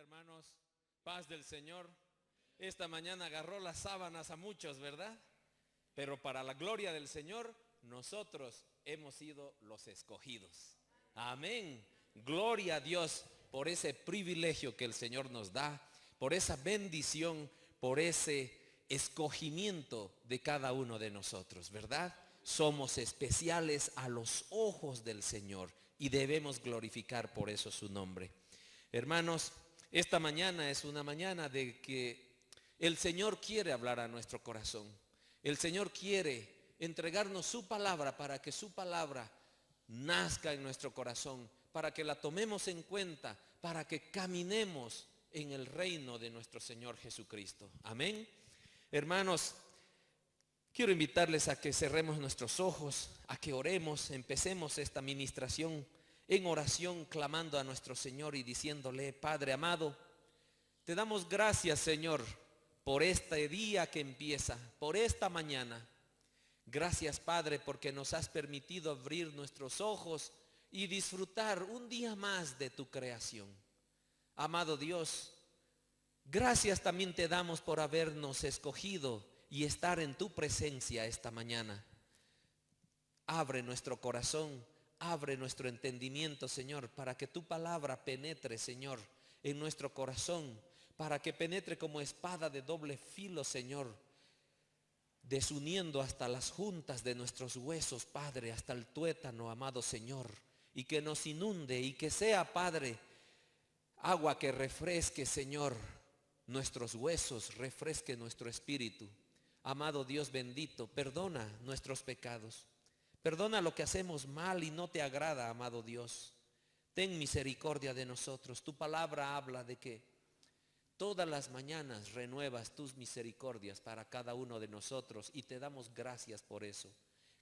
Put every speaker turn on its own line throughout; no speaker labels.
hermanos, paz del Señor. Esta mañana agarró las sábanas a muchos, ¿verdad? Pero para la gloria del Señor, nosotros hemos sido los escogidos. Amén. Gloria a Dios por ese privilegio que el Señor nos da, por esa bendición, por ese escogimiento de cada uno de nosotros, ¿verdad? Somos especiales a los ojos del Señor y debemos glorificar por eso su nombre. Hermanos, esta mañana es una mañana de que el Señor quiere hablar a nuestro corazón. El Señor quiere entregarnos su palabra para que su palabra nazca en nuestro corazón, para que la tomemos en cuenta, para que caminemos en el reino de nuestro Señor Jesucristo. Amén. Hermanos, quiero invitarles a que cerremos nuestros ojos, a que oremos, empecemos esta ministración en oración, clamando a nuestro Señor y diciéndole: Padre amado, te damos gracias, Señor, por este día que empieza, por esta mañana. Gracias, Padre, porque nos has permitido abrir nuestros ojos y disfrutar un día más de tu creación. Amado Dios, gracias también te damos por habernos escogido y estar en tu presencia esta mañana. Abre nuestro corazón, abre nuestro entendimiento, Señor, para que tu palabra penetre, Señor, en nuestro corazón, para que penetre como espada de doble filo, Señor, desuniendo hasta las juntas de nuestros huesos, Padre, hasta el tuétano, amado Señor, y que nos inunde y que sea, Padre, agua que refresque, Señor, nuestros huesos, refresque nuestro espíritu. Amado Dios bendito, perdona nuestros pecados. Perdona lo que hacemos mal y no te agrada, amado Dios. Ten misericordia de nosotros. Tu palabra habla de que todas las mañanas renuevas tus misericordias para cada uno de nosotros y te damos gracias por eso.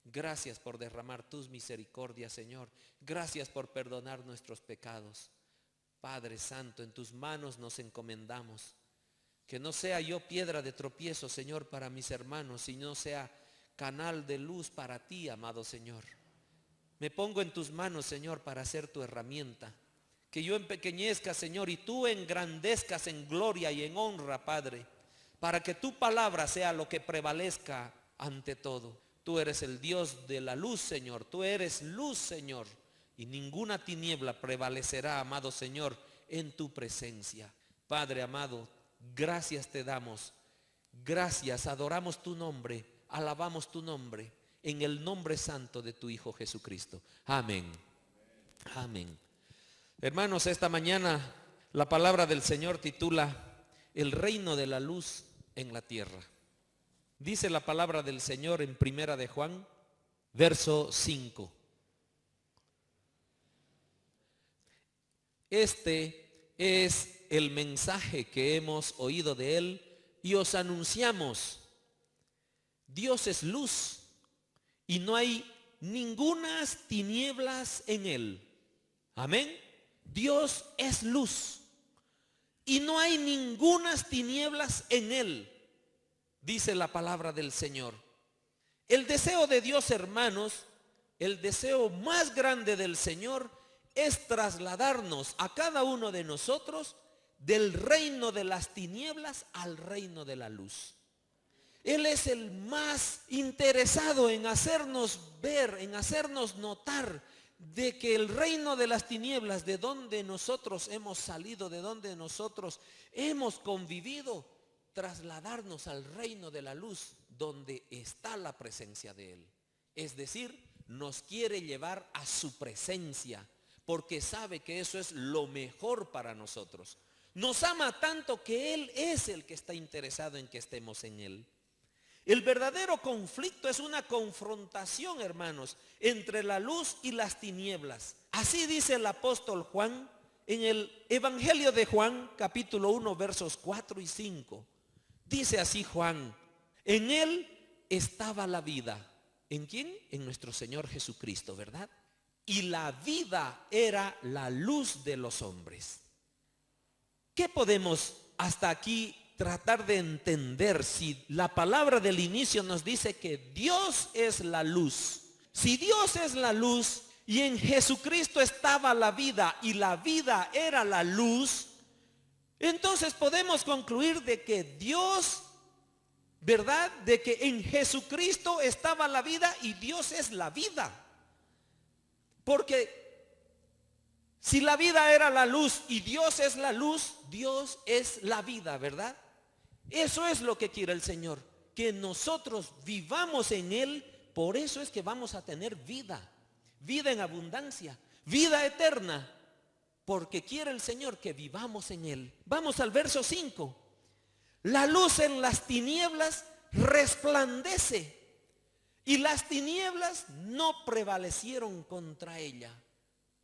Gracias por derramar tus misericordias, Señor. Gracias por perdonar nuestros pecados. Padre Santo, en tus manos nos encomendamos. Que no sea yo piedra de tropiezo, Señor, para mis hermanos, sino sea canal de luz para ti, amado Señor. Me pongo en tus manos, Señor, para ser tu herramienta. Que yo empequeñezca, Señor, y tú engrandezcas en gloria y en honra, Padre, para que tu palabra sea lo que prevalezca ante todo. Tú eres el Dios de la luz, Señor. Tú eres luz, Señor, y ninguna tiniebla prevalecerá, amado Señor, en tu presencia. Padre amado, gracias te damos. Gracias, adoramos tu nombre, alabamos tu nombre, en el nombre santo de tu Hijo Jesucristo. Amén. Amén. Hermanos, esta mañana la palabra del Señor titula El reino de la luz en la tierra. Dice la palabra del Señor en Primera de Juan, verso 5. Este es el mensaje que hemos oído de Él y os anunciamos. Dios es luz y no hay ningunas tinieblas en Él. Amén. Dios es luz y no hay ningunas tinieblas en Él, dice la palabra del Señor. El deseo de Dios, hermanos, el deseo más grande del Señor es trasladarnos a cada uno de nosotros del reino de las tinieblas al reino de la luz. Él es el más interesado en hacernos ver, en hacernos notar de que el reino de las tinieblas, de donde nosotros hemos salido, de donde nosotros hemos convivido, trasladarnos al reino de la luz, donde está la presencia de Él. Es decir, nos quiere llevar a su presencia, porque sabe que eso es lo mejor para nosotros. Nos ama tanto que Él es el que está interesado en que estemos en Él. El verdadero conflicto es una confrontación, hermanos, entre la luz y las tinieblas. Así dice el apóstol Juan en el Evangelio de Juan, capítulo 1, versos 4 y 5. Dice así Juan: en Él estaba la vida. ¿En quién? En nuestro Señor Jesucristo, ¿verdad? Y la vida era la luz de los hombres. ¿Qué podemos hasta aquí tratar de entender si la palabra del inicio nos dice que Dios es la luz? Si Dios es la luz y en Jesucristo estaba la vida y la vida era la luz,
Entonces podemos concluir de que Dios, ¿verdad? De que en Jesucristo estaba la vida y Dios es la vida. Porque si la vida era la luz y Dios es la luz, Dios es la vida, ¿verdad? Eso es lo que quiere el Señor, que nosotros vivamos en Él. Por eso es que vamos a tener vida, vida en abundancia, vida eterna. Porque quiere el Señor que vivamos en Él. Vamos al verso 5. La luz en las tinieblas resplandece y las tinieblas no prevalecieron contra ella.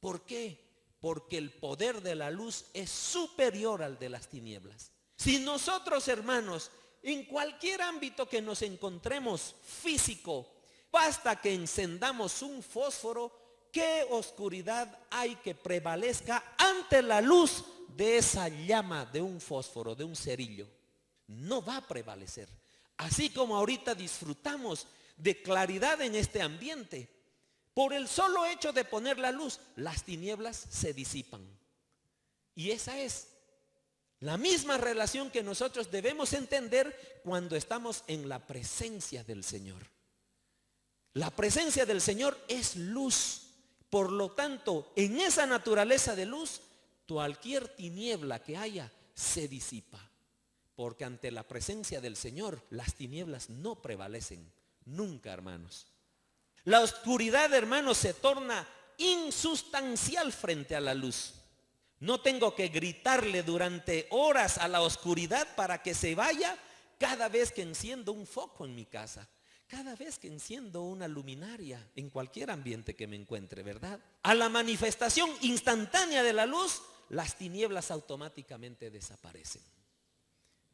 ¿Por qué? Porque el poder de la luz es superior al de las tinieblas. Si nosotros, hermanos, en cualquier ámbito que nos encontremos físico, basta que encendamos un fósforo, ¿qué oscuridad hay que prevalezca ante la luz de esa llama de un fósforo, de un cerillo? No va a prevalecer. Así como ahorita disfrutamos de claridad en este ambiente, por el solo hecho de poner la luz, las tinieblas se disipan. Y esa es la misma relación que nosotros debemos entender cuando estamos en la presencia del Señor. La presencia del Señor es luz. Por lo tanto, en esa naturaleza de luz, cualquier tiniebla que haya se disipa. Porque ante la presencia del Señor, las tinieblas no prevalecen. Nunca, hermanos. La oscuridad, hermanos, se torna insustancial frente a la luz. No tengo que gritarle durante horas a la oscuridad para que se vaya cada vez que enciendo un foco en mi casa. Cada vez que enciendo una luminaria en cualquier ambiente que me encuentre, ¿verdad? A la manifestación instantánea de la luz, las tinieblas automáticamente desaparecen.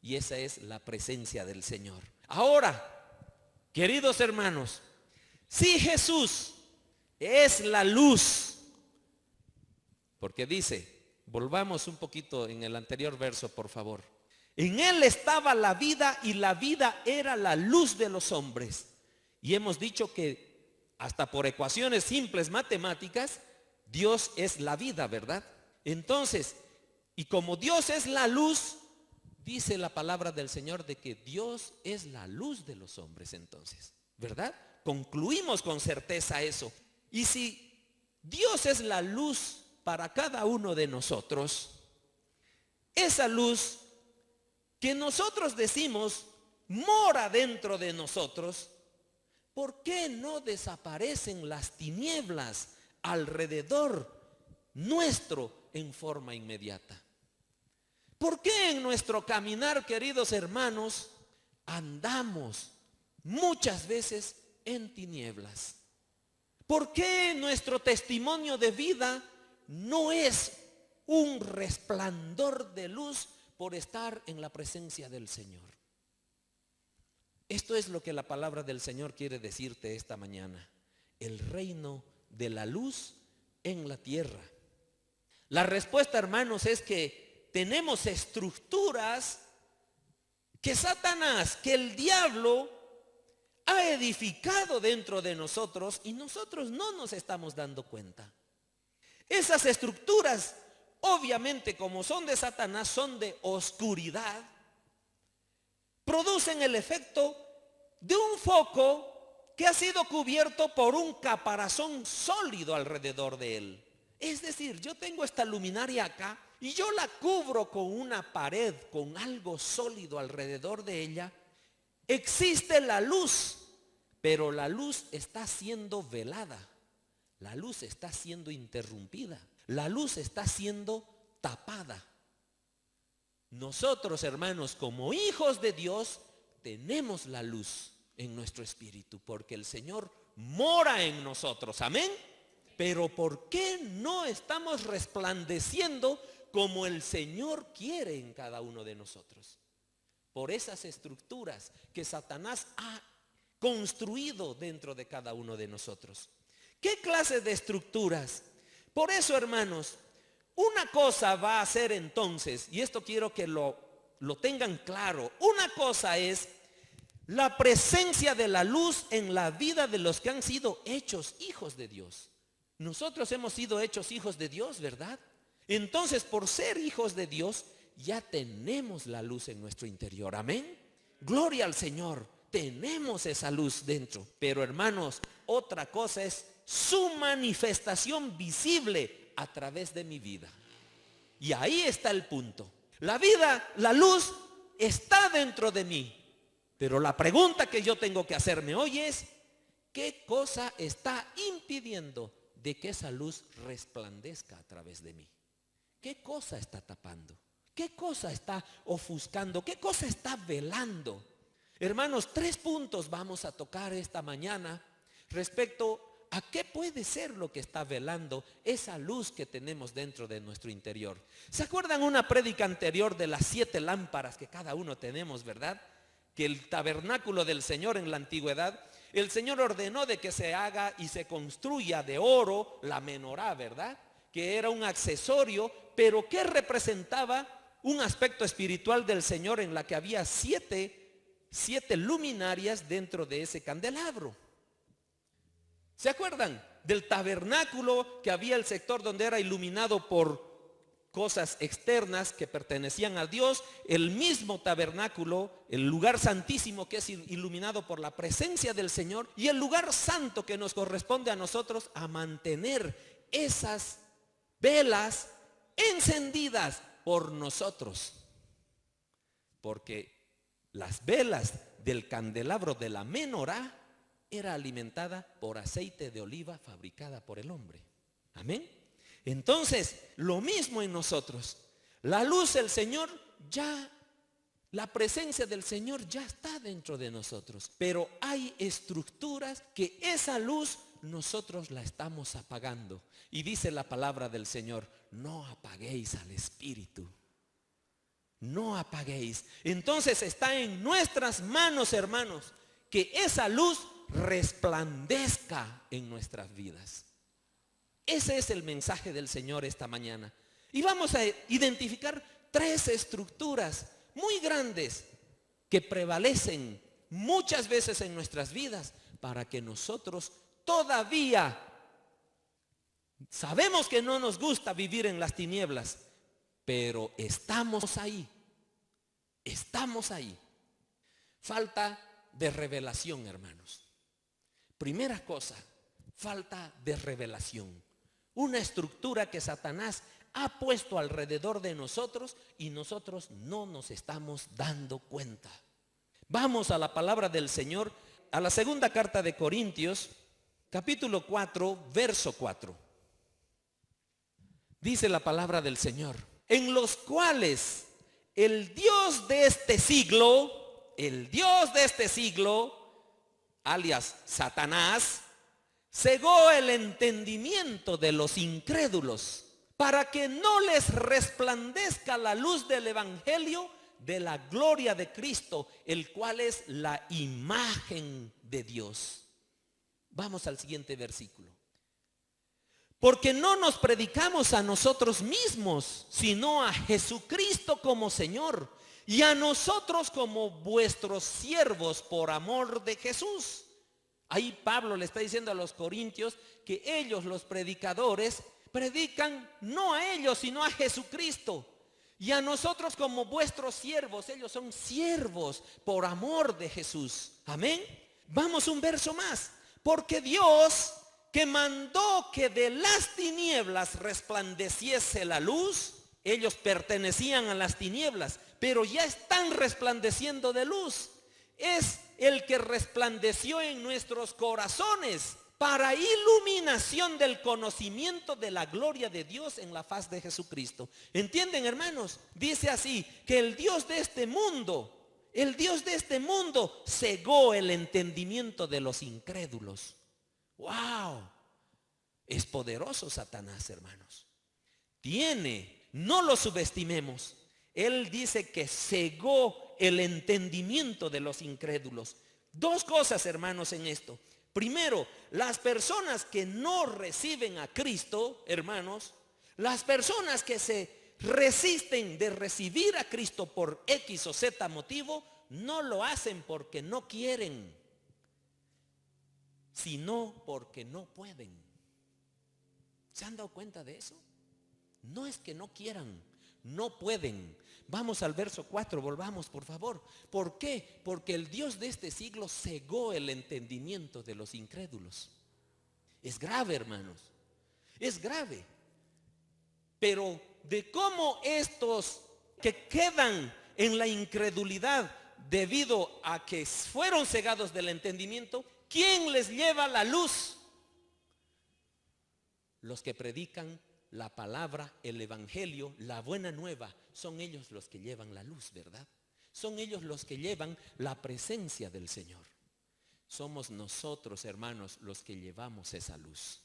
Y esa es la presencia del Señor. Ahora, queridos hermanos, si Jesús es la luz, porque dice, volvamos un poquito en el anterior verso, por favor. En Él estaba la vida y la vida era la luz de los hombres. Y hemos dicho que hasta por ecuaciones simples matemáticas, Dios es la vida, ¿verdad? Entonces, y como Dios es la luz, dice la palabra del Señor de que Dios es la luz de los hombres entonces, ¿verdad? Concluimos con certeza eso. Y si Dios es la luz para cada uno de nosotros, esa luz que nosotros decimos mora dentro de nosotros, ¿por qué no desaparecen las tinieblas alrededor nuestro en forma inmediata? ¿Por qué en nuestro caminar, queridos hermanos, andamos muchas veces en tinieblas? ¿Por qué nuestro testimonio de vida no es un resplandor de luz por estar en la presencia del Señor? Esto es lo que la palabra del Señor quiere decirte esta mañana. El reino de la luz en la tierra. La respuesta, hermanos, es que tenemos estructuras que Satanás, que el diablo ha edificado dentro de nosotros y nosotros no nos estamos dando cuenta. Esas estructuras, obviamente, como son de Satanás, son de oscuridad, producen el efecto de un foco que ha sido cubierto por un caparazón sólido alrededor de él. Es decir, yo tengo esta luminaria acá y yo la cubro con una pared, con algo sólido alrededor de ella. Existe la luz, pero la luz está siendo velada. La luz está siendo interrumpida. La luz está siendo tapada. Nosotros, hermanos, como hijos de Dios, tenemos la luz en nuestro espíritu, porque el Señor mora en nosotros. Amén. Pero ¿por qué no estamos resplandeciendo como el Señor quiere en cada uno de nosotros? Por esas estructuras que Satanás ha construido dentro de cada uno de nosotros. ¿Qué clase de estructuras? Por eso, hermanos, una cosa va a ser entonces, y esto quiero que lo tengan claro, una cosa es la presencia de la luz en la vida de los que han sido hechos hijos de Dios. Nosotros hemos sido hechos hijos de Dios, ¿verdad? Entonces, por ser hijos de Dios, ya tenemos la luz en nuestro interior. Amén. Gloria al Señor. Tenemos esa luz dentro. Pero hermanos, otra cosa es su manifestación visible a través de mi vida. Y ahí está el punto. La vida, la luz está dentro de mí. Pero la pregunta que yo tengo que hacerme hoy es, ¿qué cosa está impidiendo de que esa luz resplandezca a través de mí? ¿Qué cosa está tapando? ¿Qué cosa está ofuscando? ¿Qué cosa está velando? Hermanos, 3 puntos vamos a tocar esta mañana respecto a qué puede ser lo que está velando esa luz que tenemos dentro de nuestro interior. ¿Se acuerdan una prédica anterior de las 7 lámparas que cada uno tenemos, verdad? Que el tabernáculo del Señor en la antigüedad, el Señor ordenó de que se haga y se construya de oro la menorá, ¿verdad? Que era un accesorio, pero que representaba un aspecto espiritual del Señor en la que había 7 luminarias dentro de ese candelabro. ¿Se acuerdan del tabernáculo, que había el sector donde era iluminado por cosas externas que pertenecían a Dios? El mismo tabernáculo, el lugar santísimo, que es iluminado por la presencia del Señor, y el lugar santo que nos corresponde a nosotros a mantener esas velas encendidas por nosotros, porque las velas del candelabro de la menorá era alimentada por aceite de oliva fabricada por el hombre. Amén. Entonces, lo mismo en nosotros. La luz del Señor ya, la presencia del Señor ya está dentro de nosotros, pero hay estructuras que esa luz nosotros la estamos apagando. Y dice la palabra del Señor, no apaguéis al Espíritu. No apaguéis. Entonces está en nuestras manos, hermanos, que esa luz resplandezca en nuestras vidas. Ese es el mensaje del Señor esta mañana. Y vamos a identificar 3 estructuras muy grandes que prevalecen muchas veces en nuestras vidas para que nosotros todavía sabemos que no nos gusta vivir en las tinieblas, pero estamos ahí. Estamos ahí. Falta de revelación, hermanos. Primera cosa, falta de revelación. Una estructura que Satanás ha puesto alrededor de nosotros y nosotros no nos estamos dando cuenta. Vamos a la palabra del Señor, a la segunda carta de Corintios, capítulo 4, verso 4. Dice la palabra del Señor, en los cuales el Dios de este siglo, alias Satanás, cegó el entendimiento de los incrédulos para que no les resplandezca la luz del evangelio de la gloria de Cristo, el cual es la imagen de Dios. Vamos al siguiente versículo. Porque no nos predicamos a nosotros mismos, sino a Jesucristo como Señor, y a nosotros como vuestros siervos por amor de Jesús. Ahí Pablo le está diciendo a los corintios que ellos, los predicadores, predican no a ellos, sino a Jesucristo. Y a nosotros como vuestros siervos, ellos son siervos por amor de Jesús. Amén. Vamos un verso más. Porque Dios, que mandó que de las tinieblas resplandeciese la luz, ellos pertenecían a las tinieblas, pero ya están resplandeciendo de luz. Es el que resplandeció en nuestros corazones para iluminación del conocimiento de la gloria de Dios en la faz de Jesucristo. ¿Entienden, hermanos? Dice así, que el Dios de este mundo cegó el entendimiento de los incrédulos. ¡Wow! Es poderoso Satanás, hermanos. No lo subestimemos. Él dice que cegó el entendimiento de los incrédulos. 2 cosas, hermanos, en esto. Primero, las personas que no reciben a Cristo, hermanos, las personas que se resisten de recibir a Cristo por X o Z motivo, no lo hacen porque no quieren, sino porque no pueden. ¿Se han dado cuenta de eso? No es que no quieran, no pueden. Vamos al verso 4, volvamos por favor. ¿Por qué? Porque el Dios de este siglo cegó el entendimiento de los incrédulos. Es grave, hermanos, es grave. Pero de cómo estos que quedan en la incredulidad debido a que fueron cegados del entendimiento, ¿quién les lleva la luz? Los que predican la palabra, el evangelio, la buena nueva, son ellos los que llevan la luz, ¿verdad? Son ellos los que llevan la presencia del Señor. Somos nosotros, hermanos, los que llevamos esa luz.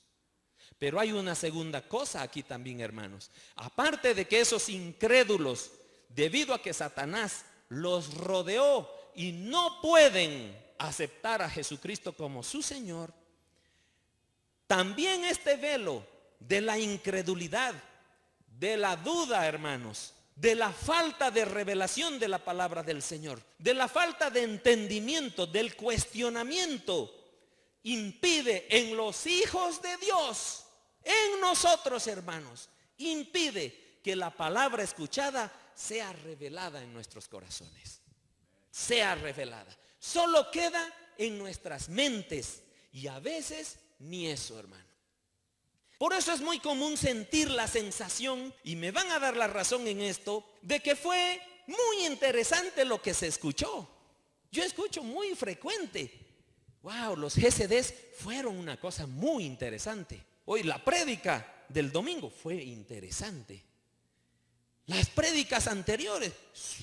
Pero hay una segunda cosa aquí también, hermanos. Aparte de que esos incrédulos, debido a que Satanás los rodeó y no pueden aceptar a Jesucristo como su Señor, también este velo de la incredulidad, de la duda, hermanos, de la falta de revelación de la palabra del Señor, de la falta de entendimiento, del cuestionamiento, impide en los hijos de Dios, en nosotros, hermanos, impide que la palabra escuchada sea revelada en nuestros corazones. Sea revelada. Solo queda en nuestras mentes y a veces ni eso, hermano. Por eso es muy común sentir la sensación, y me van a dar la razón en esto, de que fue muy interesante lo que se escuchó. Yo escucho muy frecuente, wow, los GCDs fueron una cosa muy interesante. Hoy la prédica del domingo fue interesante. Las prédicas anteriores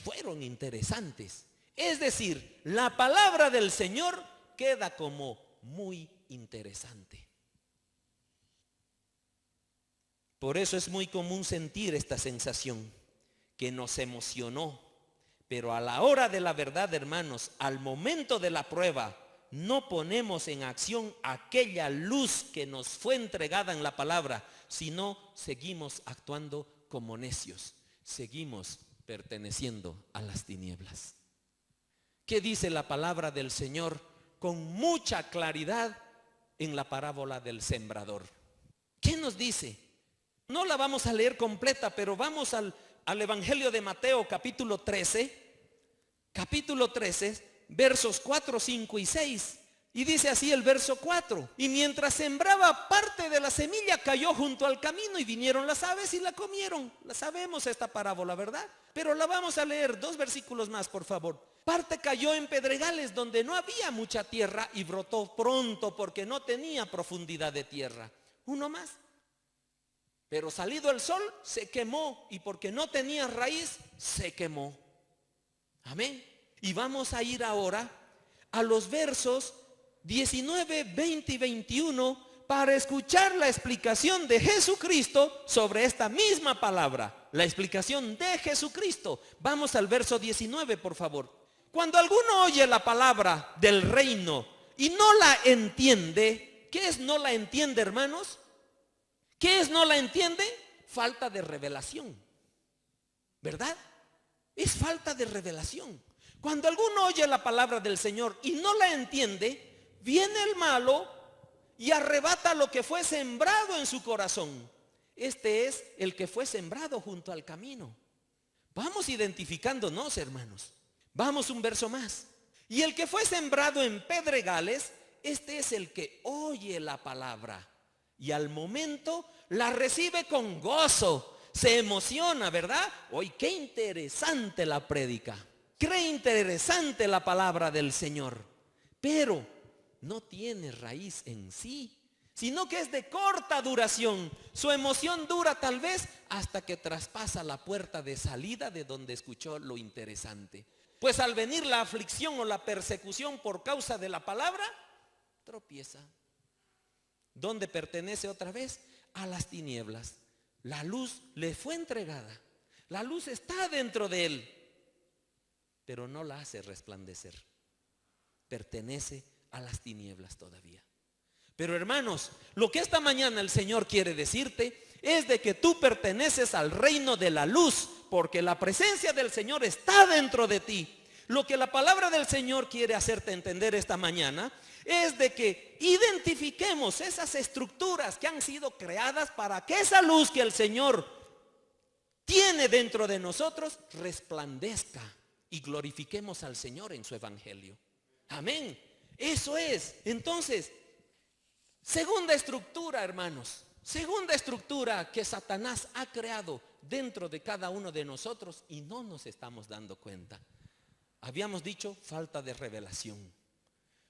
fueron interesantes. Es decir, la palabra del Señor queda como muy interesante. Por eso es muy común sentir esta sensación que nos emocionó. Pero a la hora de la verdad, hermanos, al momento de la prueba, no ponemos en acción aquella luz que nos fue entregada en la palabra, sino seguimos actuando como necios. Seguimos perteneciendo a las tinieblas. ¿Qué dice la palabra del Señor con mucha claridad en la parábola del sembrador? ¿Qué nos dice? No la vamos a leer completa, pero vamos al Evangelio de Mateo capítulo 13, versos 4, 5 y 6. Y dice así el verso 4: y mientras sembraba, parte de la semilla cayó junto al camino y vinieron las aves y la comieron. La sabemos esta parábola, ¿verdad? Pero la vamos a leer 2 versículos más, por favor. Parte cayó en pedregales donde no había mucha tierra y brotó pronto porque no tenía profundidad de tierra. Uno más. Pero salido el sol se quemó y porque no tenía raíz se quemó. Amén. Y vamos a ir ahora a los versos 19, 20 y 21 para escuchar la explicación de Jesucristo sobre esta misma palabra. La explicación de Jesucristo. Vamos al verso 19, por favor. Cuando alguno oye la palabra del reino y no la entiende, ¿qué es no la entiende, hermanos? ¿Qué es no la entiende? Falta de revelación, ¿verdad? Es falta de revelación. Cuando alguno oye la palabra del Señor y no la entiende, viene el malo y arrebata lo que fue sembrado en su corazón. Este es el que fue sembrado junto al camino. Vamos identificándonos, hermanos. Vamos un verso más. Y el que fue sembrado en pedregales, este es el que oye la palabra y al momento la recibe con gozo, se emociona, ¿verdad? Hoy qué interesante la prédica, qué interesante la palabra del Señor, pero no tiene raíz en sí, sino que es de corta duración. Su emoción dura tal vez hasta que traspasa la puerta de salida de donde escuchó lo interesante. Pues al venir la aflicción o la persecución por causa de la palabra, tropieza. ¿Dónde pertenece otra vez? A las tinieblas. La luz le fue entregada. La luz está dentro de él, pero no la hace resplandecer. Pertenece a las tinieblas todavía. Pero hermanos, lo que esta mañana el Señor quiere decirte es de que tú perteneces al reino de la luz, porque la presencia del Señor está dentro de ti. Lo que la palabra del Señor quiere hacerte entender esta mañana es de que identifiquemos esas estructuras que han sido creadas para que esa luz que el Señor tiene dentro de nosotros resplandezca y glorifiquemos al Señor en su evangelio. Amén. Eso es. Entonces, segunda estructura, hermanos. Segunda estructura que Satanás ha creado dentro de cada uno de nosotros y no nos estamos dando cuenta. Habíamos dicho falta de revelación,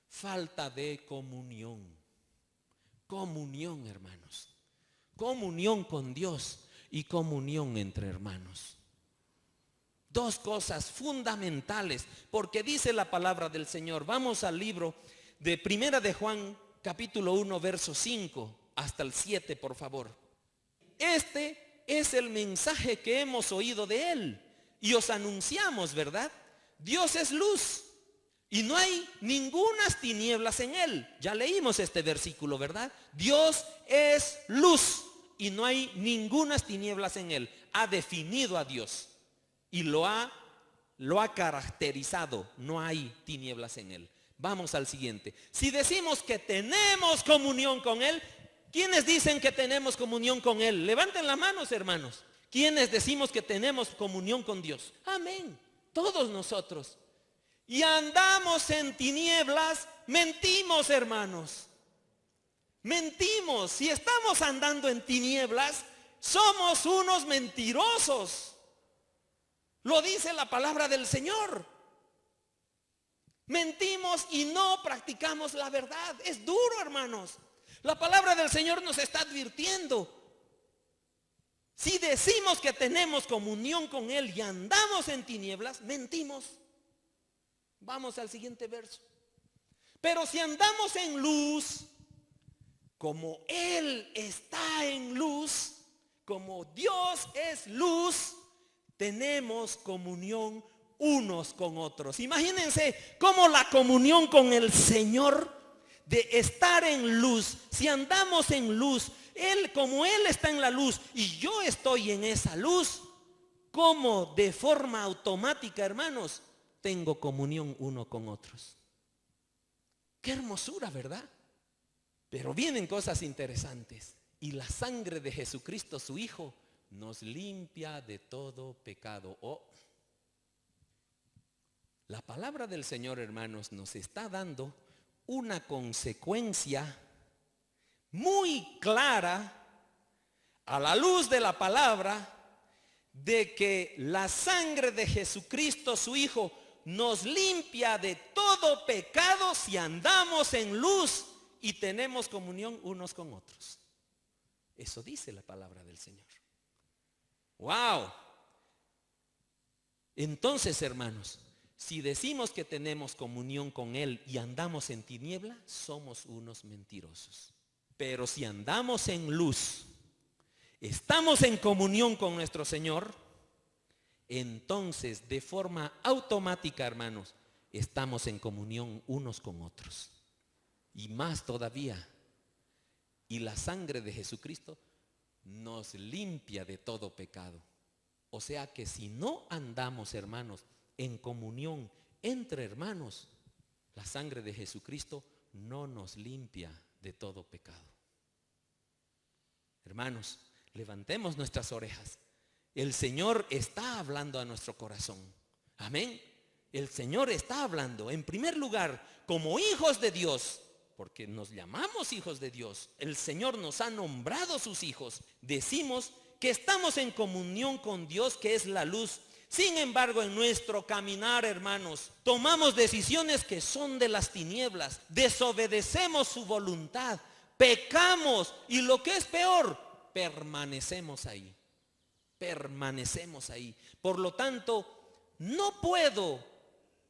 falta de comunión. Comunión, hermanos. Comunión con Dios y comunión entre hermanos. Dos cosas fundamentales, porque dice la palabra del Señor. Vamos al libro de Primera de Juan, capítulo 1, verso 5 hasta el 7, por favor. Este es el mensaje que hemos oído de Él y os anunciamos, ¿verdad? Dios es luz y no hay ningunas tinieblas en Él. Ya leímos este versículo, ¿verdad? Dios es luz y no hay ningunas tinieblas en Él. Ha definido a Dios y lo ha caracterizado. No hay tinieblas en Él. Vamos al siguiente. Si decimos que tenemos comunión con Él, ¿quiénes dicen que tenemos comunión con Él? Levanten las manos, hermanos. ¿Quiénes decimos que tenemos comunión con Dios? Amén. Todos nosotros. Y andamos en tinieblas, mentimos, hermanos. Mentimos. Si estamos andando en tinieblas, somos unos mentirosos. Lo dice la palabra del Señor. Mentimos y no practicamos la verdad. Es duro, hermanos. La palabra del Señor nos está advirtiendo. Si decimos que tenemos comunión con Él y andamos en tinieblas, mentimos. Vamos al siguiente verso. Pero si andamos en luz, como Él está en luz, como Dios es luz, tenemos comunión unos con otros. Imagínense cómo la comunión con el Señor, de estar en luz, si andamos en luz, Él, como Él está en la luz y yo estoy en esa luz, como de forma automática, hermanos, tengo comunión uno con otros. Qué hermosura, ¿verdad? Pero vienen cosas interesantes. Y la sangre de Jesucristo, su Hijo, nos limpia de todo pecado. La palabra del Señor, hermanos, nos está dando una consecuencia muy clara a la luz de la palabra de que la sangre de Jesucristo, su Hijo, nos limpia de todo pecado si andamos en luz y tenemos comunión unos con otros. Eso dice la palabra del Señor. ¡Wow! Entonces, hermanos, si decimos que tenemos comunión con Él y andamos en tiniebla, somos unos mentirosos. Pero si andamos en luz, estamos en comunión con nuestro Señor, entonces de forma automática, hermanos, estamos en comunión unos con otros. Y más todavía, y la sangre de Jesucristo nos limpia de todo pecado. O sea que si no andamos, hermanos, en comunión entre hermanos, la sangre de Jesucristo no nos limpia de todo pecado. Hermanos, levantemos nuestras orejas. El Señor está hablando a nuestro corazón. Amén. El Señor está hablando, en primer lugar, como hijos de Dios, porque nos llamamos hijos de Dios. El Señor nos ha nombrado sus hijos. Decimos que estamos en comunión con Dios, que es la luz. Sin embargo, en nuestro caminar, hermanos, tomamos decisiones que son de las tinieblas, desobedecemos su voluntad, pecamos y lo que es peor, permanecemos ahí. Permanecemos ahí. Por lo tanto, no puedo,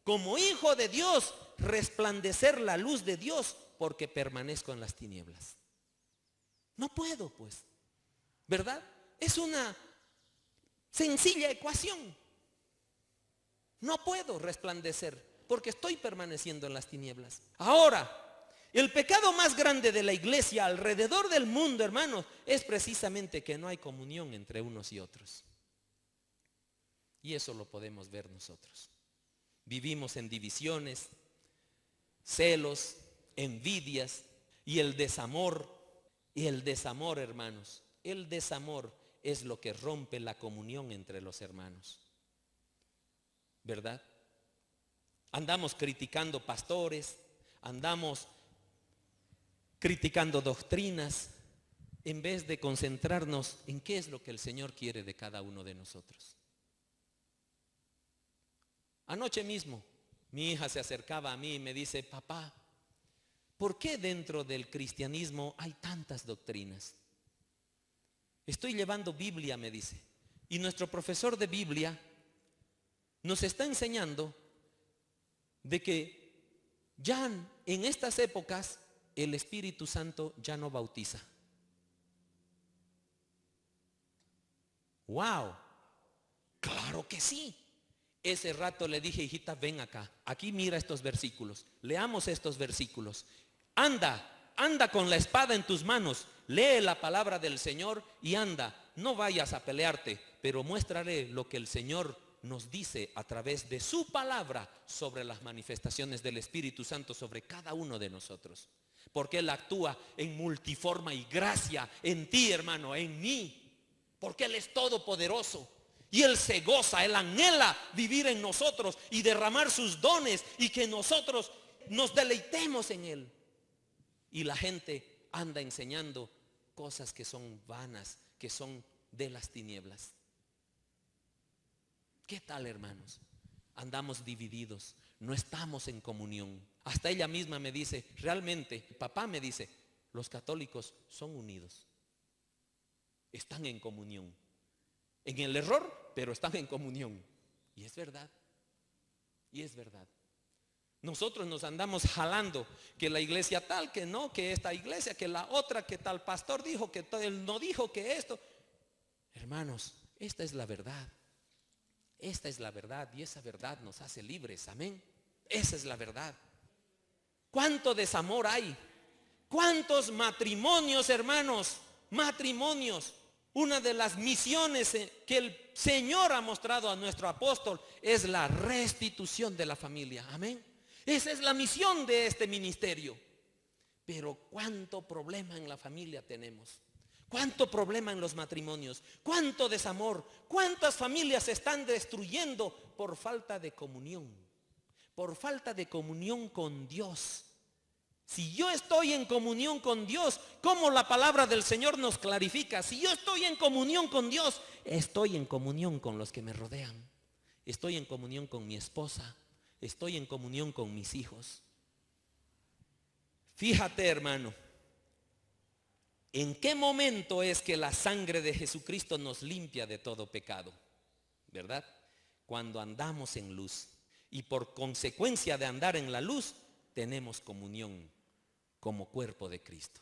como hijo de Dios, resplandecer la luz de Dios porque permanezco en las tinieblas. No puedo, pues, ¿verdad? Es una sencilla ecuación. No puedo resplandecer porque estoy permaneciendo en las tinieblas. Ahora, el pecado más grande de la iglesia alrededor del mundo, hermanos, es precisamente que no hay comunión entre unos y otros. Y eso lo podemos ver nosotros. Vivimos en divisiones, celos, envidias y el desamor, hermanos. El desamor es lo que rompe la comunión entre los hermanos, ¿verdad? Andamos criticando pastores, andamos criticando doctrinas, en vez de concentrarnos en qué es lo que el Señor quiere de cada uno de nosotros. Anoche mismo, mi hija se acercaba a mí y me dice: papá, ¿por qué dentro del cristianismo hay tantas doctrinas? Estoy llevando Biblia, me dice, y nuestro profesor de Biblia nos está enseñando de que ya en estas épocas el Espíritu Santo ya no bautiza. ¡Wow! ¡Claro que sí! Ese rato le dije: hijita, ven acá, aquí mira estos versículos, leamos estos versículos. Anda con la espada en tus manos, lee la palabra del Señor y anda. No vayas a pelearte, pero muéstrale lo que el Señor nos dice a través de su palabra sobre las manifestaciones del Espíritu Santo sobre cada uno de nosotros. Porque Él actúa en multiforma y gracia en ti, hermano, en mí. Porque Él es todopoderoso. Y Él se goza, Él anhela vivir en nosotros y derramar sus dones y que nosotros nos deleitemos en Él. Y la gente anda enseñando cosas que son vanas, que son de las tinieblas. ¿Qué tal, hermanos? Andamos divididos, no estamos en comunión. Hasta ella misma me dice, realmente, papá me dice, los católicos son unidos. Están en comunión. En el error, pero están en comunión. Y es verdad. Y es verdad. Nosotros nos andamos jalando que la iglesia tal, que no, que esta iglesia, que la otra, que tal pastor dijo, que él no dijo, que esto. Hermanos, esta es la verdad. Esta es la verdad y esa verdad nos hace libres. Amén. Esa es la verdad. ¿Cuánto desamor hay? ¿Cuántos matrimonios, hermanos? Matrimonios. Una de las misiones que el Señor ha mostrado a nuestro apóstol es la restitución de la familia. Amén. Esa es la misión de este ministerio. Pero cuánto problema en la familia tenemos. Cuánto problema en los matrimonios. Cuánto desamor. Cuántas familias se están destruyendo por falta de comunión. Por falta de comunión con Dios. Si yo estoy en comunión con Dios, como la palabra del Señor nos clarifica, si yo estoy en comunión con Dios, estoy en comunión con los que me rodean. Estoy en comunión con mi esposa. Estoy en comunión con mis hijos. Fíjate, hermano, ¿en qué momento es que la sangre de Jesucristo nos limpia de todo pecado? ¿Verdad? Cuando andamos en luz. Y por consecuencia de andar en la luz, tenemos comunión como cuerpo de Cristo.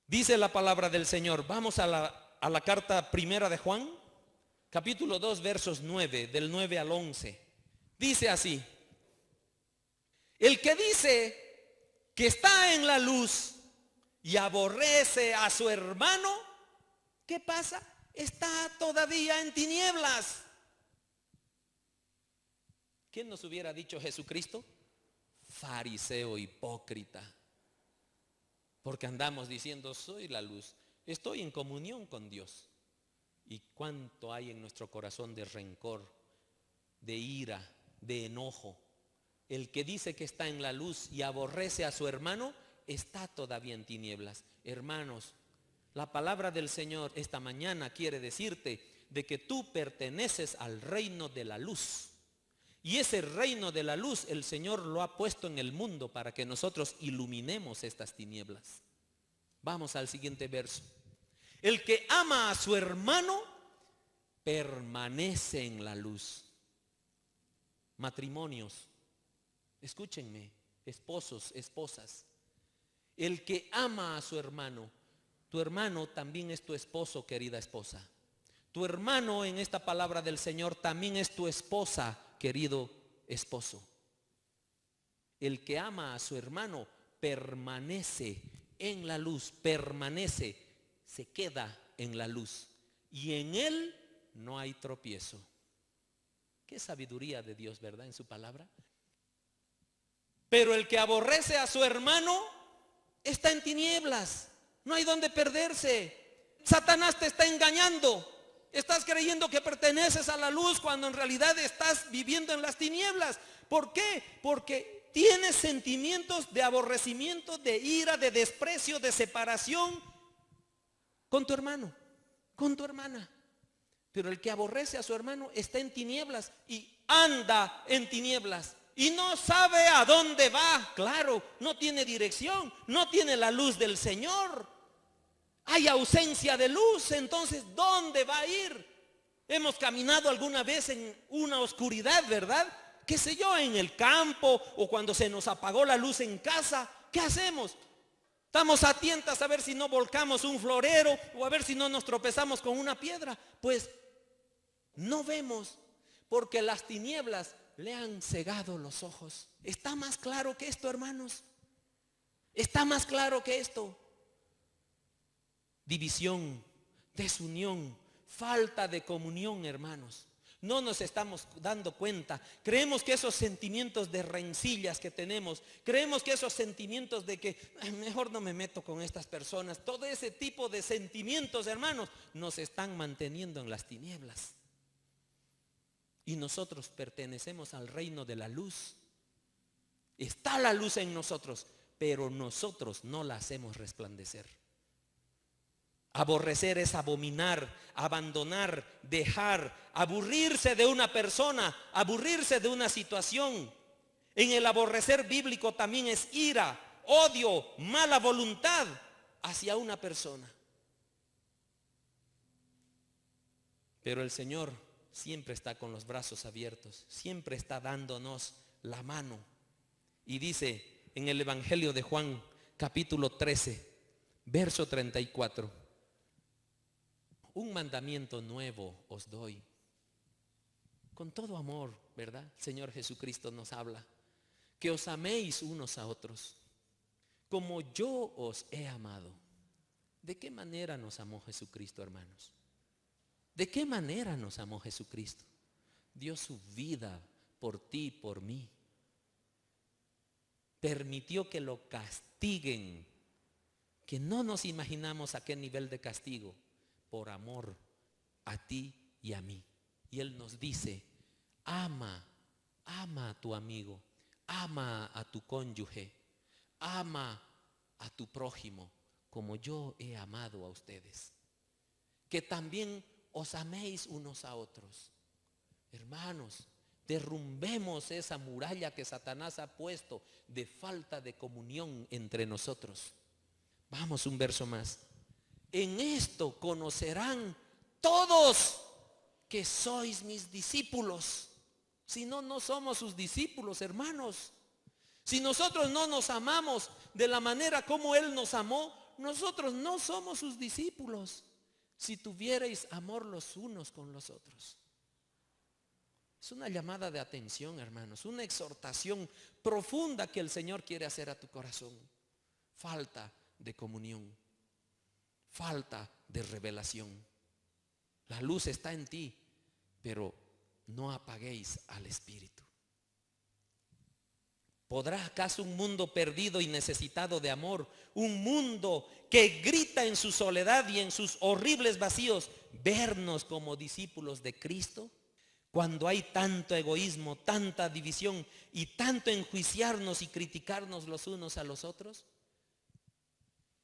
Dice la palabra del Señor. Vamos a la carta primera de Juan, capítulo 2, versos 9, del 9 al 11. Dice así: el que dice que está en la luz y aborrece a su hermano, ¿qué pasa? Está todavía en tinieblas. ¿Quién nos hubiera dicho Jesucristo? Fariseo hipócrita. Porque andamos diciendo, soy la luz, estoy en comunión con Dios. ¿Y cuánto hay en nuestro corazón de rencor, de ira, de enojo? El que dice que está en la luz y aborrece a su hermano, está todavía en tinieblas. Hermanos, la palabra del Señor esta mañana quiere decirte de que tú perteneces al reino de la luz. Y ese reino de la luz el Señor lo ha puesto en el mundo para que nosotros iluminemos estas tinieblas. Vamos al siguiente verso. El que ama a su hermano permanece en la luz. Matrimonios, escúchenme, esposos, esposas. El que ama a su hermano, tu hermano también es tu esposo, querida esposa. Tu hermano en esta palabra del Señor también es tu esposa, querido esposo. El que ama a su hermano permanece en la luz, permanece, se queda en la luz. Y en él no hay tropiezo. Qué sabiduría de Dios, ¿verdad? En su palabra. Pero el que aborrece a su hermano está en tinieblas. No hay donde perderse. Satanás te está engañando. Estás creyendo que perteneces a la luz cuando en realidad estás viviendo en las tinieblas. ¿Por qué? Porque tienes sentimientos de aborrecimiento, de ira, de desprecio, de separación con tu hermano, con tu hermana. Pero el que aborrece a su hermano está en tinieblas y anda en tinieblas y no sabe a dónde va. Claro, no tiene dirección, no tiene la luz del Señor. Hay ausencia de luz, entonces ¿dónde va a ir? Hemos caminado alguna vez en una oscuridad, ¿verdad? Qué sé yo, en el campo o cuando se nos apagó la luz en casa. ¿Qué hacemos? Estamos atentos a ver si no volcamos un florero o a ver si no nos tropezamos con una piedra. Pues no vemos porque las tinieblas le han cegado los ojos. ¿Está más claro que esto, hermanos? ¿Está más claro que esto? División, desunión, falta de comunión, hermanos. No nos estamos dando cuenta. Creemos que esos sentimientos de rencillas que tenemos, creemos que esos sentimientos de que mejor no me meto con estas personas, todo ese tipo de sentimientos, hermanos, nos están manteniendo en las tinieblas. Y nosotros pertenecemos al reino de la luz. Está la luz en nosotros, pero nosotros no la hacemos resplandecer. Aborrecer es abominar, abandonar, dejar, aburrirse de una persona, aburrirse de una situación. En el aborrecer bíblico también es ira, odio, mala voluntad hacia una persona. Pero el Señor siempre está con los brazos abiertos, siempre está dándonos la mano. Y dice en el Evangelio de Juan, capítulo 13, verso 34. Un mandamiento nuevo os doy. Con todo amor, ¿verdad? El Señor Jesucristo nos habla. Que os améis unos a otros, como yo os he amado. ¿De qué manera nos amó Jesucristo, hermanos? ¿De qué manera nos amó Jesucristo? Dio su vida por ti y por mí. Permitió que lo castiguen, que no nos imaginamos a qué nivel de castigo, por amor a ti y a mí. Y Él nos dice, ama a tu amigo, ama a tu cónyuge, ama a tu prójimo, como yo he amado a ustedes. Que también os améis unos a otros. Hermanos, derrumbemos esa muralla que Satanás ha puesto de falta de comunión entre nosotros. Vamos, un verso más. En esto conocerán todos que sois mis discípulos. Si no, no somos sus discípulos, hermanos. Si nosotros no nos amamos de la manera como Él nos amó, nosotros no somos sus discípulos. Si tuvierais amor los unos con los otros. Es una llamada de atención, hermanos, una exhortación profunda que el Señor quiere hacer a tu corazón. Falta de comunión. Falta de revelación. La luz está en ti, pero no apaguéis al Espíritu. ¿Podrá acaso un mundo perdido y necesitado de amor, un mundo que grita en su soledad y en sus horribles vacíos, vernos como discípulos de Cristo? Cuando hay tanto egoísmo, tanta división y tanto enjuiciarnos y criticarnos los unos a los otros.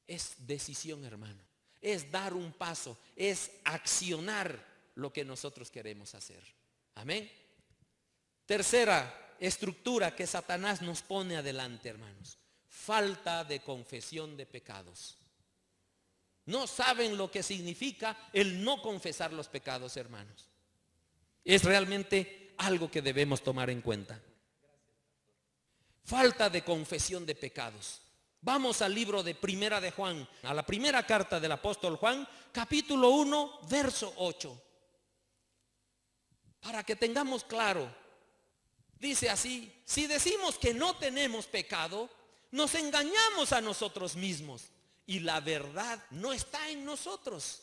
Es decisión, hermano. Es dar un paso, es accionar lo que nosotros queremos hacer. Amén. Tercera estructura que Satanás nos pone adelante, hermanos. Falta de confesión de pecados. No saben lo que significa el no confesar los pecados, hermanos. Es realmente algo que debemos tomar en cuenta. Falta de confesión de pecados. Vamos al libro de Primera de Juan, a la primera carta del apóstol Juan, capítulo 1, verso 8. Para que tengamos claro, dice así: si decimos que no tenemos pecado, nos engañamos a nosotros mismos y la verdad no está en nosotros.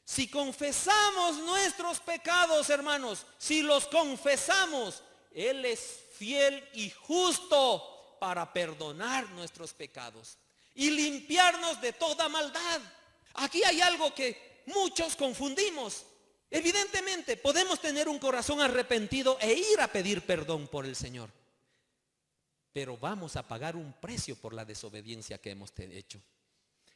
Si confesamos nuestros pecados, hermanos, si los confesamos, Él es fiel y justo para perdonar nuestros pecados y limpiarnos de toda maldad. Aquí hay algo que muchos confundimos. Evidentemente podemos tener un corazón arrepentido e ir a pedir perdón por el Señor, pero vamos a pagar un precio por la desobediencia que hemos hecho.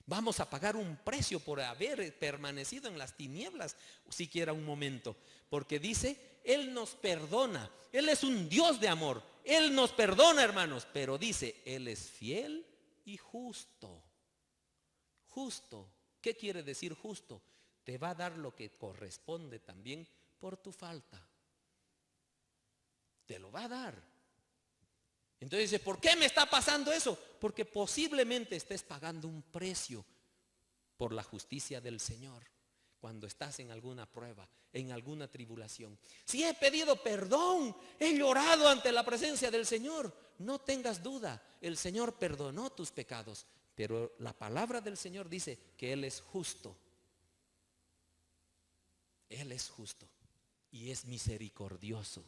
Vamos a pagar un precio por haber permanecido en las tinieblas siquiera un momento, porque dice, Él nos perdona. Él es un Dios de amor. Él nos perdona, hermanos, pero dice, Él es fiel y justo. Justo. ¿Qué quiere decir justo? Te va a dar lo que corresponde también por tu falta. Te lo va a dar. Entonces dice, ¿por qué me está pasando eso? Porque posiblemente estés pagando un precio por la justicia del Señor cuando estás en alguna prueba, en alguna tribulación. Si he pedido perdón, he llorado ante la presencia del Señor, no tengas duda, el Señor perdonó tus pecados, pero la palabra del Señor dice que Él es justo. Él es justo y es misericordioso,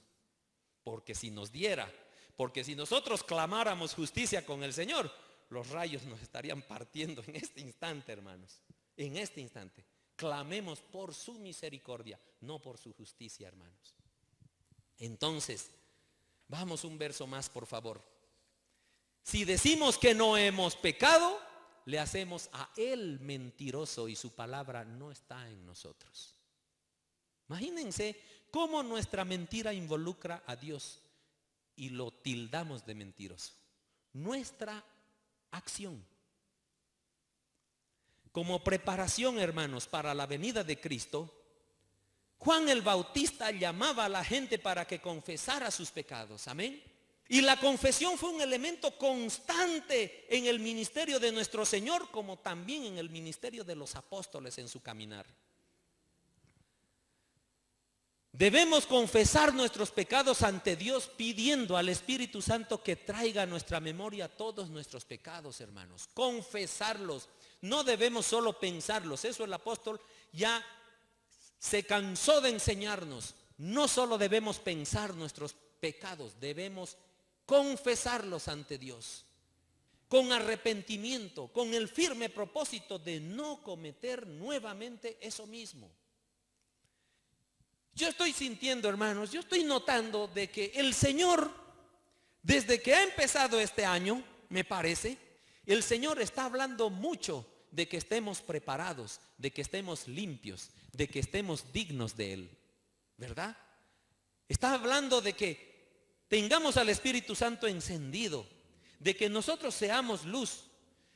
porque si nos diera, porque si nosotros clamáramos justicia con el Señor, los rayos nos estarían partiendo en este instante, hermanos. En este instante. Clamemos por su misericordia, no por su justicia, hermanos. Entonces, vamos un verso más, por favor. Si decimos que no hemos pecado, le hacemos a Él mentiroso y su palabra no está en nosotros. Imagínense cómo nuestra mentira involucra a Dios y lo tildamos de mentiroso. Nuestra acción. Como preparación, hermanos, para la venida de Cristo, Juan el Bautista llamaba a la gente para que confesara sus pecados. Amén. Y la confesión fue un elemento constante en el ministerio de nuestro Señor, como también en el ministerio de los apóstoles en su caminar. Debemos confesar nuestros pecados ante Dios, pidiendo al Espíritu Santo que traiga a nuestra memoria todos nuestros pecados, hermanos. Confesarlos. No debemos solo pensarlos. Eso el apóstol ya se cansó de enseñarnos. No solo debemos pensar nuestros pecados, debemos confesarlos ante Dios. Con arrepentimiento, con el firme propósito de no cometer nuevamente eso mismo. Yo estoy sintiendo, hermanos, yo estoy notando de que el Señor, desde que ha empezado este año, me parece, el Señor está hablando mucho de que estemos preparados, de que estemos limpios, de que estemos dignos de Él, ¿verdad? Está hablando de que tengamos al Espíritu Santo encendido, de que nosotros seamos luz.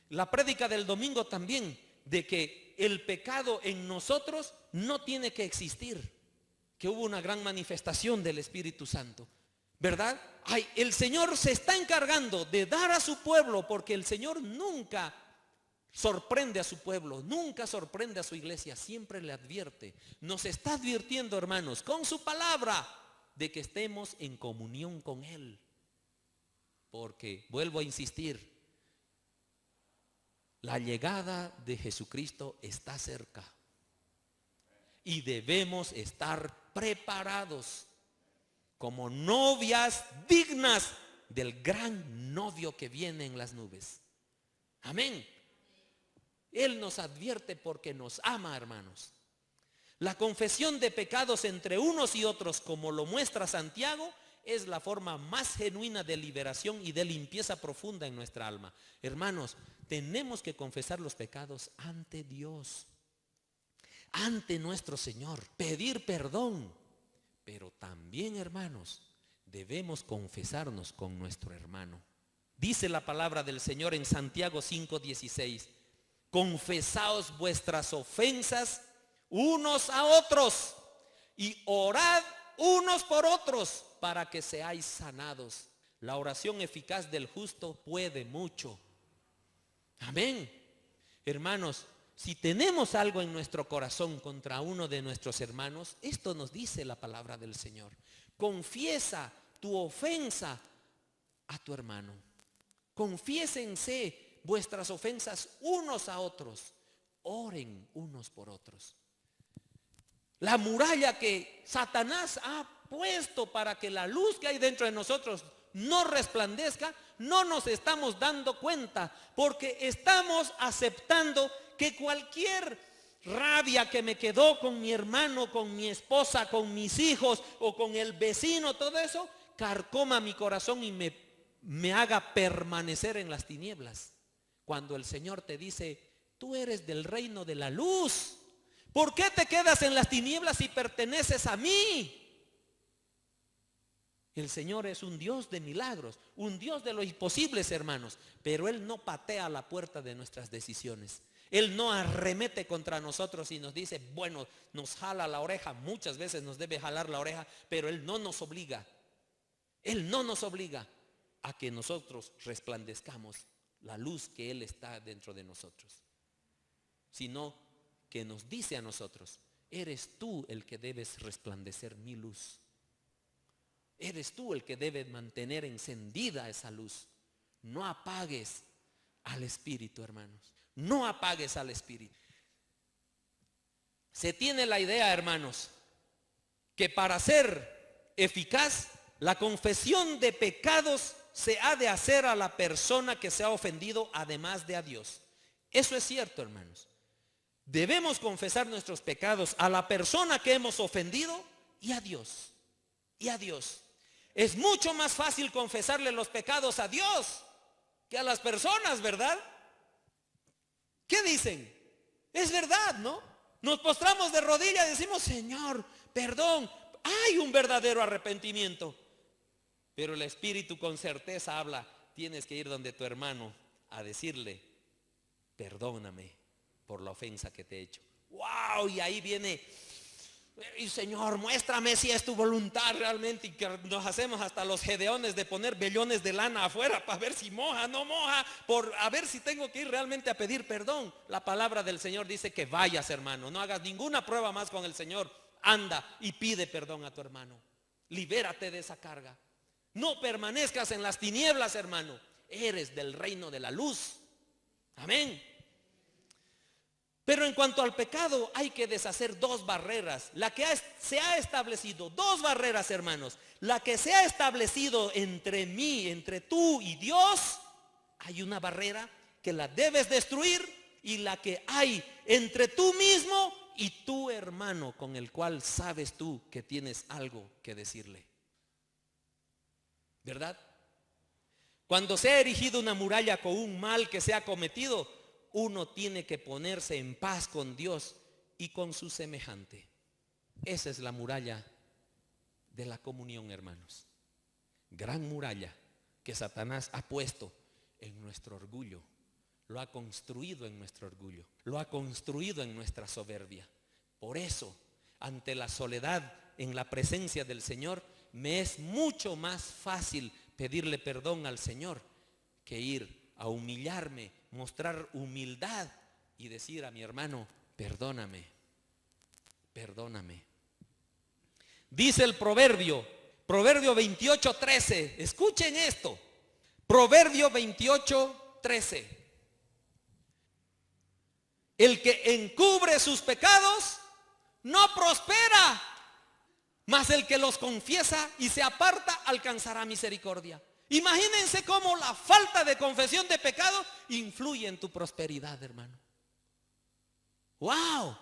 La prédica del domingo también, de que el pecado en nosotros no tiene que existir, que hubo una gran manifestación del Espíritu Santo, ¿verdad? Ay, el Señor se está encargando de dar a su pueblo, porque el Señor nunca sorprende a su pueblo, nunca sorprende a su iglesia, siempre le advierte. Nos está advirtiendo, hermanos, con su palabra, de que estemos en comunión con Él. Porque, vuelvo a insistir, la llegada de Jesucristo está cerca. Y debemos estar preparados como novias dignas del gran novio que viene en las nubes. Amén. Él nos advierte porque nos ama, hermanos. La confesión de pecados entre unos y otros, como lo muestra Santiago, es la forma más genuina de liberación y de limpieza profunda en nuestra alma. Hermanos, tenemos que confesar los pecados ante Dios, ante nuestro Señor, pedir perdón. Pero también, hermanos, debemos confesarnos con nuestro hermano. Dice la palabra del Señor en Santiago 5:16: confesaos vuestras ofensas unos a otros y orad unos por otros para que seáis sanados. La oración eficaz del justo puede mucho. Amén. Hermanos, si tenemos algo en nuestro corazón contra uno de nuestros hermanos, esto nos dice la palabra del Señor. Confiesa tu ofensa a tu hermano. Confiésense vuestras ofensas unos a otros. Oren unos por otros. La muralla que Satanás ha puesto para que la luz que hay dentro de nosotros no resplandezca, no nos estamos dando cuenta, porque estamos aceptando que que cualquier rabia que me quedó con mi hermano, con mi esposa, con mis hijos o con el vecino, todo eso, carcoma mi corazón y me haga permanecer en las tinieblas. Cuando el Señor te dice, tú eres del reino de la luz, ¿por qué te quedas en las tinieblas si perteneces a mí? El Señor es un Dios de milagros, un Dios de los imposibles, hermanos, pero Él no patea la puerta de nuestras decisiones. Él no arremete contra nosotros y nos dice, bueno, nos jala la oreja. Muchas veces nos debe jalar la oreja, pero Él no nos obliga. Él no nos obliga a que nosotros resplandezcamos la luz que Él está dentro de nosotros, sino que nos dice a nosotros, eres tú el que debes resplandecer mi luz. Eres tú el que debe mantener encendida esa luz. No apagues al Espíritu, hermanos. No apagues al Espíritu. Se tiene la idea, hermanos, que para ser eficaz, la confesión de pecados se ha de hacer a la persona que se ha ofendido, además de a Dios. Eso es cierto, hermanos. Debemos confesar nuestros pecados a la persona que hemos ofendido y a Dios. Y a Dios. Es mucho más fácil confesarle los pecados a Dios que a las personas, ¿verdad? ¿Qué dicen? Es verdad, ¿no? Nos postramos de rodillas y decimos, Señor, perdón. Hay un verdadero arrepentimiento. Pero el Espíritu con certeza habla, tienes que ir donde tu hermano a decirle, perdóname por la ofensa que te he hecho. ¡Wow! Y ahí viene, y Señor, muéstrame si es tu voluntad realmente. Y que nos hacemos hasta los gedeones de poner vellones de lana afuera para ver si moja, no moja, a ver si tengo que ir realmente a pedir perdón. La palabra del Señor dice que vayas, hermano, no hagas ninguna prueba más con el Señor. Anda y pide perdón a tu hermano. Libérate de esa carga. No permanezcas en las tinieblas, hermano. Eres del reino de la luz. Amén. Pero en cuanto al pecado, hay que deshacer dos barreras. Se ha establecido dos barreras, hermanos. La que se ha establecido entre mí, entre tú y Dios, hay una barrera que la debes destruir, y la que hay entre tú mismo y tu hermano, con el cual sabes tú que tienes algo que decirle. ¿Verdad? Cuando se ha erigido una muralla con un mal que se ha cometido, uno tiene que ponerse en paz con Dios y con su semejante. Esa es la muralla de la comunión, hermanos. Gran muralla que Satanás ha puesto en nuestro orgullo. Lo ha construido en nuestro orgullo. Lo ha construido en nuestra soberbia. Por eso, ante la soledad en la presencia del Señor, me es mucho más fácil pedirle perdón al Señor que ir a humillarme, mostrar humildad y decir a mi hermano, perdóname, perdóname. Dice el Proverbio 28:13, escuchen esto, Proverbio 28:13. El que encubre sus pecados no prospera, mas el que los confiesa y se aparta alcanzará misericordia. Imagínense cómo la falta de confesión de pecado influye en tu prosperidad, hermano. ¡Wow!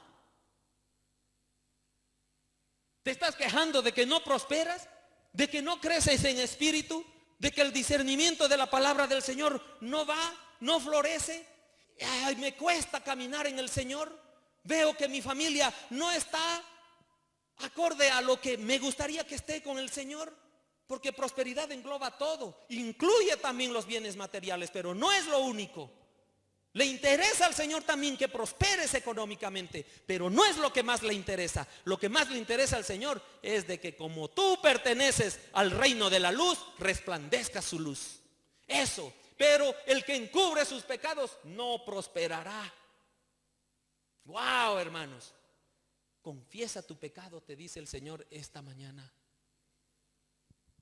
¿Te estás quejando de que no prosperas? ¿De que no creces en espíritu? ¿De que el discernimiento de la palabra del Señor no va, no florece? Ay, me cuesta caminar en el Señor. Veo que mi familia no está acorde a lo que me gustaría que esté con el Señor. Porque prosperidad engloba todo, incluye también los bienes materiales, pero no es lo único. Le interesa al Señor también que prosperes económicamente, pero no es lo que más le interesa. Lo que más le interesa al Señor es de que como tú perteneces al reino de la luz, resplandezca su luz. Eso, pero el que encubre sus pecados no prosperará. Wow, hermanos. Confiesa tu pecado, te dice el Señor esta mañana.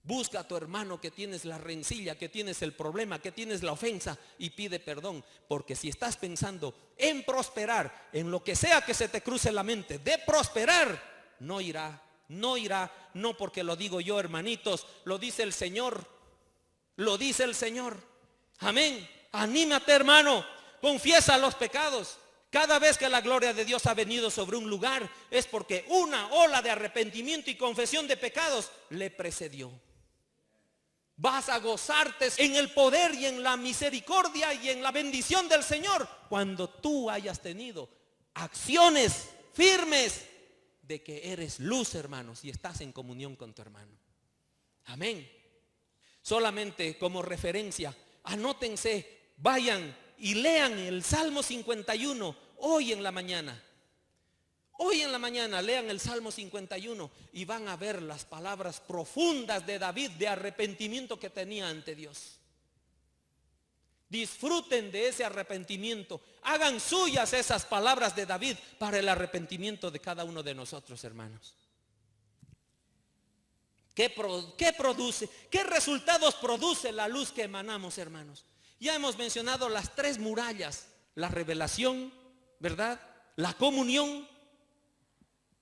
Busca a tu hermano que tienes la rencilla, que tienes el problema, que tienes la ofensa, y pide perdón. Porque si estás pensando en prosperar, en lo que sea que se te cruce la mente de prosperar, no irá, no porque lo digo yo, hermanitos, lo dice el Señor. Lo dice el Señor. Amén. Anímate, hermano. Confiesa los pecados. Cada vez que la gloria de Dios ha venido sobre un lugar es porque una ola de arrepentimiento y confesión de pecados le precedió. Vas a gozarte en el poder y en la misericordia y en la bendición del Señor cuando tú hayas tenido acciones firmes de que eres luz, hermanos, y estás en comunión con tu hermano. Amén. Solamente como referencia, anótense, vayan y lean el Salmo 51 hoy en la mañana. Hoy en la mañana lean el Salmo 51 y van a ver las palabras profundas de David de arrepentimiento que tenía ante Dios. Disfruten de ese arrepentimiento. Hagan suyas esas palabras de David para el arrepentimiento de cada uno de nosotros, hermanos. ¿Qué produce? ¿Qué resultados produce la luz que emanamos, hermanos? Ya hemos mencionado las 3 murallas: la revelación, ¿verdad?, la comunión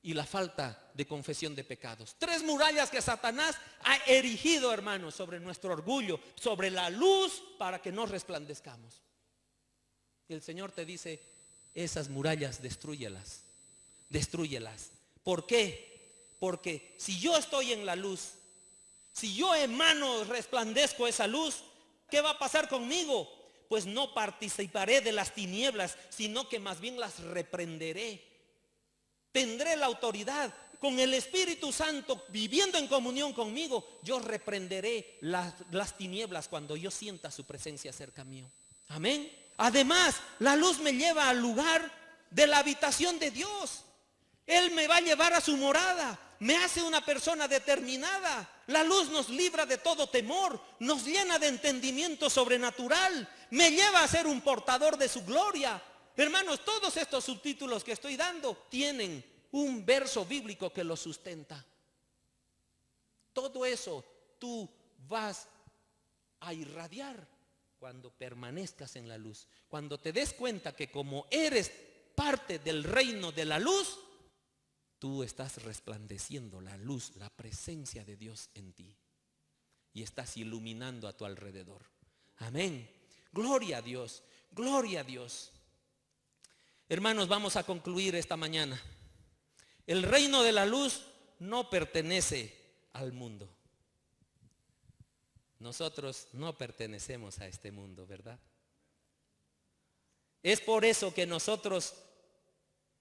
y la falta de confesión de pecados. 3 murallas que Satanás ha erigido, hermanos, sobre nuestro orgullo, sobre la luz, para que no resplandezcamos. Y el Señor te dice: esas murallas, destrúyelas. Destrúyelas. ¿Por qué? Porque si yo estoy en la luz, si yo emano, resplandezco esa luz, ¿qué va a pasar conmigo? Pues no participaré de las tinieblas, sino que más bien las reprenderé. Tendré la autoridad. Con el Espíritu Santo viviendo en comunión conmigo, yo reprenderé las tinieblas cuando yo sienta su presencia cerca mío. Amén. Además, la luz me lleva al lugar de la habitación de Dios. Él me va a llevar a su morada. Me hace una persona determinada. La luz nos libra de todo temor, nos llena de entendimiento sobrenatural, me lleva a ser un portador de su gloria. Hermanos, todos estos subtítulos que estoy dando tienen un verso bíblico que lo sustenta. Todo eso tú vas a irradiar cuando permanezcas en la luz. Cuando te des cuenta que como eres parte del reino de la luz, tú estás resplandeciendo la luz, la presencia de Dios en ti. Y estás iluminando a tu alrededor. Amén. Gloria a Dios. Gloria a Dios. Hermanos, vamos a concluir esta mañana. El reino de la luz no pertenece al mundo. Nosotros no pertenecemos a este mundo, ¿verdad? Es por eso que nosotros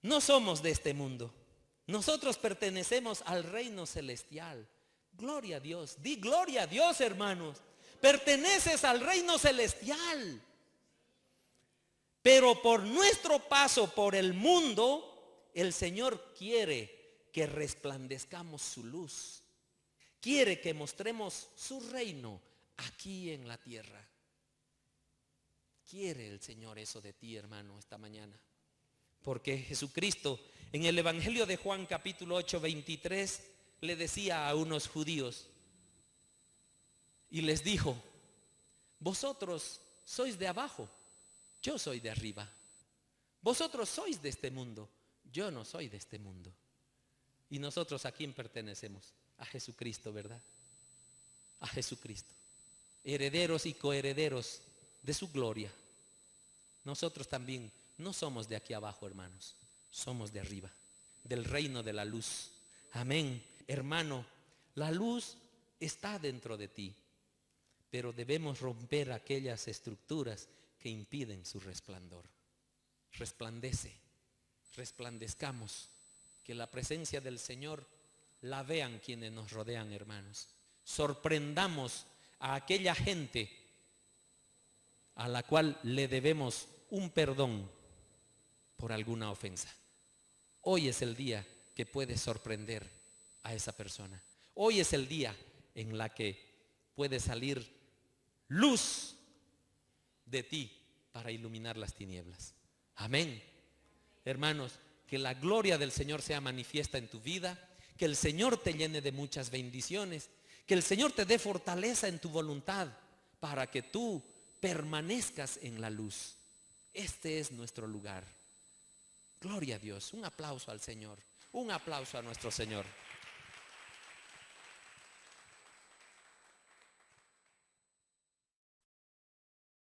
no somos de este mundo. Nosotros pertenecemos al reino celestial. Gloria a Dios. Di gloria a Dios, hermanos. Perteneces al reino celestial. Pero por nuestro paso por el mundo, el Señor quiere que resplandezcamos su luz. Quiere que mostremos su reino aquí en la tierra. Quiere el Señor eso de ti, hermano, esta mañana. Porque Jesucristo en el Evangelio de Juan capítulo 8, 23 le decía a unos judíos y les dijo: vosotros sois de abajo, yo soy de arriba. Vosotros sois de este mundo, yo no soy de este mundo. ¿Y nosotros a quién pertenecemos? A Jesucristo, ¿verdad? A Jesucristo. Herederos y coherederos de su gloria. Nosotros también no somos de aquí abajo, hermanos. Somos de arriba, del reino de la luz. Amén. Hermano, la luz está dentro de ti, pero debemos romper aquellas estructuras que impiden su resplandor. Resplandece, resplandezcamos, que la presencia del Señor la vean quienes nos rodean, hermanos. Sorprendamos a aquella gente a la cual le debemos un perdón por alguna ofensa. Hoy es el día que puedes sorprender a esa persona. Hoy es el día en la que puede salir luz de ti para iluminar las tinieblas. Amén. Hermanos, que la gloria del Señor sea manifiesta en tu vida, que el Señor te llene de muchas bendiciones, que el Señor te dé fortaleza en tu voluntad para que tú permanezcas en la luz. Este es nuestro lugar. Gloria a Dios. Un aplauso al Señor. Un aplauso a nuestro Señor.